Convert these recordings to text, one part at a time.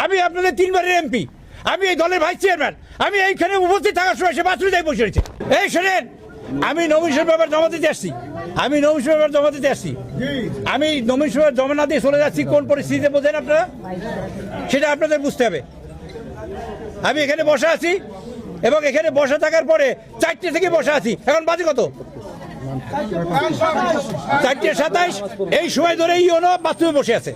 আমি আপনাদের 3 বারের এমপি, আমি এই দলের ভাইস চেয়ারম্যান, আমি এইখানে উপস্থিত থাকার সময় সে বাথরুমে যাই বসে রয়েছে। এই শোনেন, আমি নমিনেশন পেপার জমা দিতে আসছি, আমি নমিনেশন পেপার জমা না দিয়ে চলে যাচ্ছি কোন পরিস্থিতিতে বোঝেন আপনারা, সেটা আপনাদের বুঝতে হবে। আমি এখানে বসে আছি এবং এখানে বসে থাকার পরে 4টে থেকে বসে আছি, এখন বাজে কত 4:27। এই সময় ধরে ইউনো বাথরুমে বসে আছে।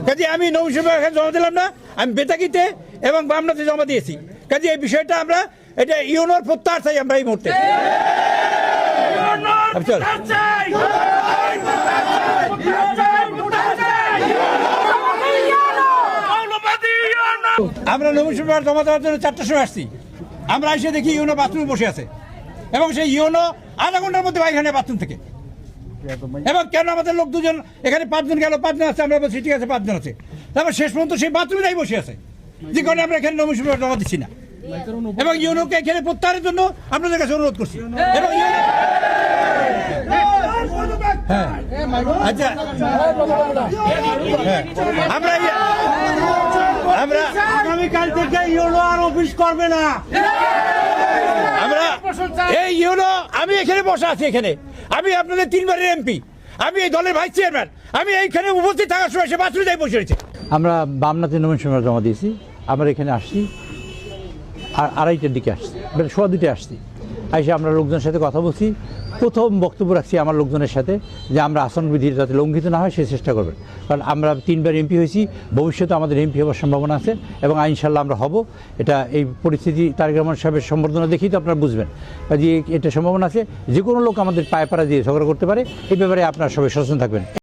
কাজে আমি নমিনেশন পেপার জমা দিলাম না, আমি বেতাকিতে এবং বামনাতে জমা দিয়েছি। কাজে এই বিষয়টা আমরা এটা ইউনোর প্রত্যাহার চাই আমরা এই মুহূর্তে। আমরা নমিনেশন পেপার জমা দেওয়ার জন্য 4টার সময় আসছি, আমরা এসে দেখি ইউনো বাথরুমে বসে আছে এবং সেই ইউনো আধা ঘন্টার মধ্যে এখানে বাথরুম থেকে। এবং কেন আমাদের লোক দুজন এখানে 5 জন গেল, 5 জন আছে, আমরা বলছি ঠিক আছে 5 জন আছে, তারপর শেষ পর্যন্ত সেই বাথরুমে যাই বসে আছে, যে কারণে আমরা এখানে নমিনেশন পেপার জমা দিচ্ছি না এবং ইউনোকে এখানে প্রত্যাহারের জন্য আপনাদের কাছে অনুরোধ করছি। এবং আচ্ছা, আমরা আগামীকাল থেকে ইউনো আর অফিস করবে না। আমরা এই ইউনো, আমি এখানে বসে আছি, এখানে আমি আপনাদের 3 বারের এমপি, আমি এই দলের ভাইস চেয়ারম্যান, আমি এইখানে উপস্থিত থাকার সময় সে বাথরুমে যাই বসে রয়েছে। আমরা বামনাতে নমিনেশন পেপার জমা দিয়েছি, আমরা এখানে আসছি আর 2:30টার দিকে আসছি, মানে 2:15 আসছি। এসে আমরা লোকজনের সাথে কথা বলছি, প্রথম বক্তব্য রাখছি আমার লোকজনের সাথে যে আমরা আচরণবিধির যাতে লঙ্ঘিত না হয় সে চেষ্টা করবেন, কারণ আমরা 3 বার এমপি হয়েছি, ভবিষ্যতে আমাদের এমপি হওয়ার সম্ভাবনা আছে এবং ইনশাল্লাহ আমরা হব। এটা এই পরিস্থিতি তারেক রহমান সাহেবের সম্বর্ধনা দেখেই তো আপনারা বুঝবেন যে এটা সম্ভাবনা আছে, যে কোনো লোক আমাদের পায়ে পাড়া দিয়ে ঝগড়া করতে পারে। এই ব্যাপারে আপনারা সবাই সচেতন থাকবেন।